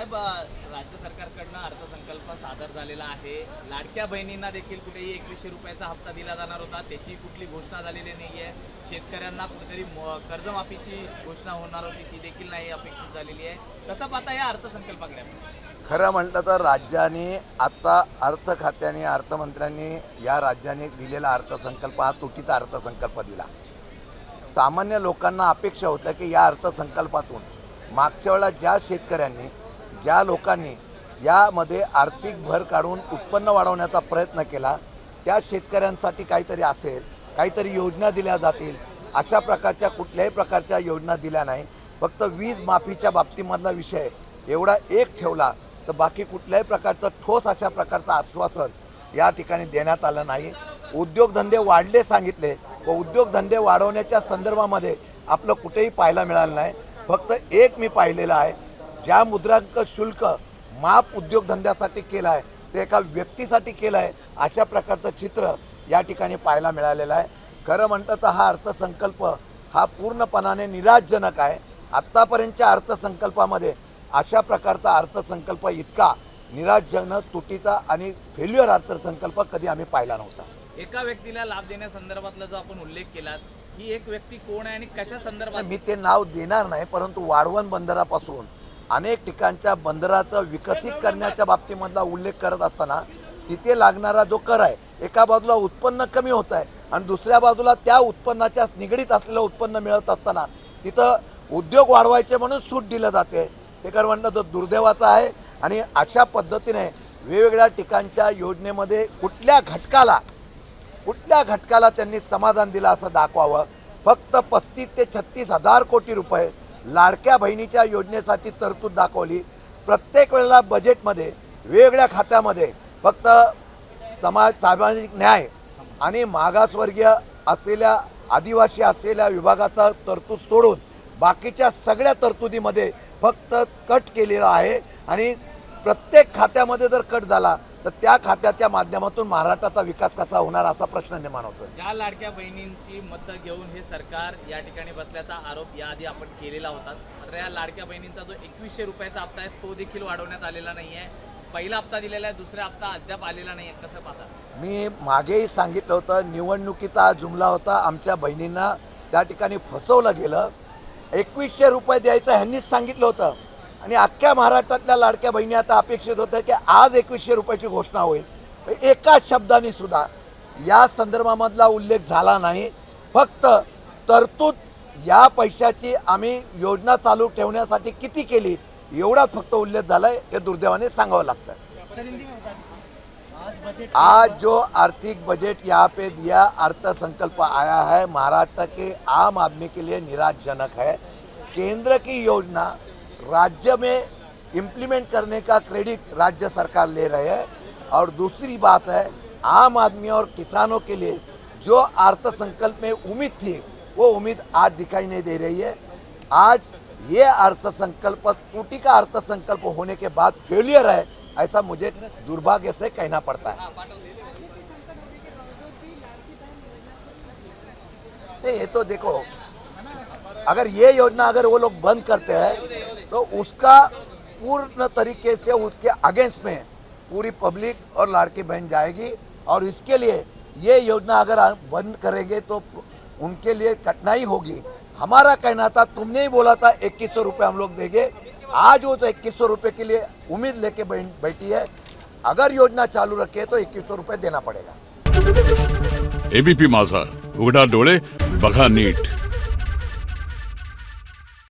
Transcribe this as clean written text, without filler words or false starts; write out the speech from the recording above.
साहेब, राज्य सरकारकडनं अर्थसंकल्प सादर झालेला आहे. लाडक्या बहिणींना देखील कुठेही 2100 रुपयाचा हप्ता दिला जाणार होता, त्याची कुठली घोषणा झालेली नाहीये. शेतकऱ्यांना कुठेतरी कर्जमाफीची घोषणा होणार होती, ती देखील नाही अपेक्षित झालेली आहे. कसं पाहता या अर्थसंकल्पाकडे? खरं म्हटलं तर राज्याने आता अर्थ खात्याने अर्थमंत्र्यांनी या राज्याने दिलेला अर्थसंकल्प हा तुटीचा अर्थसंकल्प दिला. सामान्य लोकांना अपेक्षा होत्या की या अर्थसंकल्पातून मागच्या वेळेला ज्या शेतकऱ्यांनी ज्या लोकांनी यामध्ये आर्थिक भर काढून उत्पन्न वाढवण्याचा प्रयत्न केला त्या शेतकऱ्यांसाठी काहीतरी असेल, काहीतरी योजना दिल्या जातील. अशा प्रकारच्या कुठल्याही प्रकारच्या योजना दिल्या नाही. फक्त वीज माफीच्या बाबतीमधला विषय एवढा एक ठेवला तर बाकी कुठल्याही प्रकारचं ठोस अशा प्रकारचं आश्वासन या ठिकाणी देण्यात आलं नाही. उद्योगधंदे वाढले सांगितले व उद्योगधंदे वाढवण्याच्या संदर्भामध्ये आपलं कुठेही पाहायला मिळालं नाही. फक्त एक मी पाहिलेलं आहे, ज्या मुद्रांक शुल्क माफ उद्योगधंद्यासाठी केलं आहे ते एका व्यक्तीसाठी केलं आहे अशा प्रकारचं चित्र या ठिकाणी पाहायला मिळालेलं आहे. खरं म्हणतं तर हा अर्थसंकल्प हा पूर्णपणाने निराशजनक आहे. आत्तापर्यंतच्या अर्थसंकल्पामध्ये अशा प्रकारचा अर्थसंकल्प इतका निराशजनक, तुटीचा आणि फेल्युअर अर्थसंकल्प कधी आम्ही पाहिला नव्हता. एका व्यक्तीला लाभ देण्यासंदर्भातला जो आपण उल्लेख केलात, ही एक व्यक्ती कोण आहे आणि कशा संदर्भात? मी ते नाव देणार नाही, परंतु वाढवण बंदरापासून अनेक ठिकाणच्या बंदराचं विकसित करण्याच्या बाबतीमधला उल्लेख करत असताना तिथे लागणारा जो कर आहे, एका बाजूला उत्पन्न कमी होत आहे आणि दुसऱ्या बाजूला त्या उत्पन्नाच्या निगडीत असलेलं उत्पन्न मिळत असताना तिथं उद्योग वाढवायचे म्हणून सूट दिलं जाते. हे कर म्हटलं तर दुर्दैवाचं आहे. आणि अशा पद्धतीने वेगवेगळ्या ठिकाणच्या योजनेमध्ये कुठल्या घटकाला त्यांनी समाधान दिलं असं दाखवावं. फक्त 35 ते 36 हजार कोटी रुपये लाडक्या बहिणीच्या योजनेसाठी तरतूद दाखवली. प्रत्येक वेळेला बजेटमध्ये वेगवेगळ्या खात्यामध्ये फक्त सामाजिक न्याय आणि मागासवर्गीय असलेल्या आदिवासी असलेल्या विभागाचा तरतूद सोडून बाकीच्या सगळ्या तरतुदीमध्ये फक्त कट केलेला आहे. आणि प्रत्येक खात्यामध्ये जर कट झाला तर त्या खात्याच्या माध्यमातून महाराष्ट्राचा विकास कसा होणार असा प्रश्न निर्माण होतो. ज्या लाडक्या बहिणींची मतं घेऊन हे सरकार या ठिकाणी बसल्याचा आरोप याआधी आपण केलेला होता. मात्र या लाडक्या बहिणींचा जो 2100 रुपयाचा हप्ता आहे तो देखील वाढवण्यात आलेला नाही आहे. पहिला हप्ता दिलेला आहे, दुसरा हप्ता अद्याप आलेला नाही आहे. कसं पाहता? मी मागेही सांगितलं होतं, निवडणुकीचा जुमला होता. आमच्या बहिणींना त्या ठिकाणी फसवलं गेलं. 2100 रुपये द्यायचं ह्यांनीच सांगितलं होतं आणि अख्ख्या महाराष्ट्रातल्या लाडक्या बहिणी आता अपेक्षित होत्या की आज 2100 रुपयाची घोषणा होईल. एका शब्दाने सुद्धा या संदर्भामधला उल्लेख झाला नाही. फक्त तरतूद या पैशाची आम्ही योजना चालू ठेवण्यासाठी किती केली एवढाच फक्त उल्लेख झाला आहे. हे दुर्दैवाने सांगावं लागतं. आज जो आर्थिक बजट यहाँ पे दिया अर्थसंकल्प आया है महाराष्ट्र के आम आदमी के लिए निराशजनक है. केंद्र की योजना राज्य में इम्प्लीमेंट करने का क्रेडिट राज्य सरकार ले रहे हैं. और दूसरी बात है, आम आदमी और किसानों के लिए जो अर्थसंकल्प में उम्मीद थी वो उम्मीद आज दिखाई नहीं दे रही है. आज ये अर्थसंकल्प टूटी का अर्थसंकल्प होने के बाद फेलियर है, ऐसा मुझे दुर्भाग्य से कहना पड़ता है. ये तो देखो, अगर ये योजना अगर वो लोग बंद करते हैं तो उसका पूर्ण तरीके से उसके अगेंस्ट में पूरी पब्लिक और लाड़की बहन जाएगी. और इसके लिए ये योजना अगर बंद करेंगे तो उनके लिए कठिनाई होगी. हमारा कहना था, तुमने ही बोला था 2100 रुपये हम लोग देंगे. आज वो तो 2100 रुपये के लिए उम्मीद लेके बैठी है. अगर योजना चालू रखे तो 2100 रुपये देना पड़ेगा. एबीपी माझा, उघडा डोळे बघा नीट.